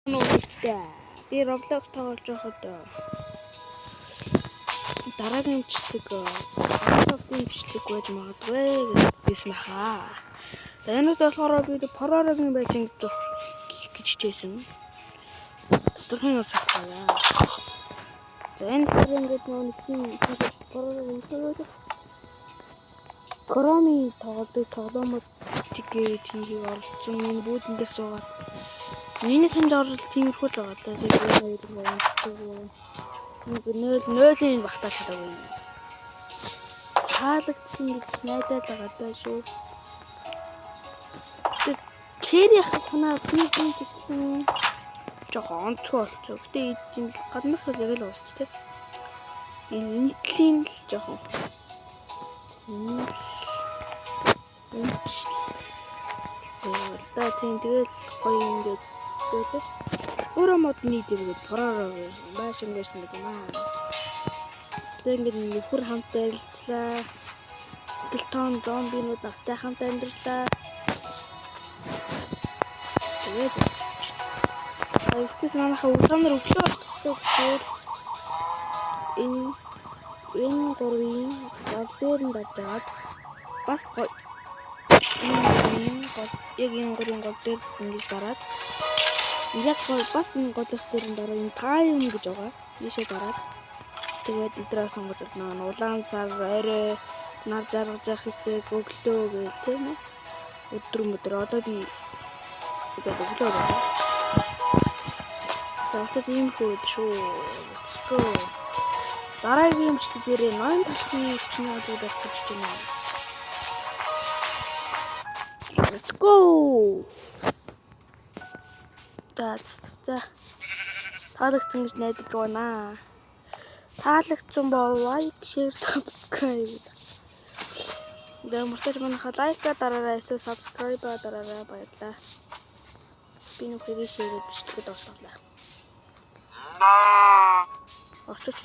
Би Roblox тоглож байхад дараагийн имжлэг имжлэг байж магадгүй гэсэн баха. За энэ нь болохоор би Proroгийн байж ингэж хичээсэн. Тодорхой юм байна. За энэ ингээд нэг Proroгийн Chrome тоглодог тоглоомод тэгээд хийх оролцсон энэ бүтэндээ суугаад миний санаж орлол тиймэрхүү л байгаа даа. Нөөлийн багтаа чадаагүй. Таалагдсан гэж найдаад байгаа даа шүү. Черри хахнаа физик гэсэн жоохон онцгой болцоо. Гэтэ ийм гаднаас л яг л уусч тээ. Энэлийн л жоохон. За тийм тэгэл гоё ингээд дөөдөө өөрөө модны дэргээд Prorog маш ингэсэн гэдэг юм аа. Тэгээд ингээд нөхөр хамтаа ажиллаа. Скелтон зомбинууд автай хамтаа амьдралаа. Тэгээд манайхаа үлгамнэр өглөө тогтдог энэ дөрвийн гол дээр нь бацаад бас гоё яг энэ гурийн гол дээр ингэж дараад яг бас энэ голоос дээр нь дараа энэ тайм гэж байгаа. Ийшээ дараад тэгээд идраа сонгож байна. Улаан сар арай нар жаргаж явах хэсэг өглөө гэх тийм үү. Өдөр одоо би өглөө байна. Тэгээд ийм хөөд шүү. Let's go. Дараагийн имжлэг дээр ноён тасны хүчнүүд байх гэж байна. Let's go. Таалагдсан гэж найдаж байна. Таалагдсан бол лайк, share, subscribe. Дэмэр мартаж манайха лайка дараарай, эсвэл subscribe дараарай баярлалаа. Би нүхийг share бичлэгэд оруулаа. Орчууч.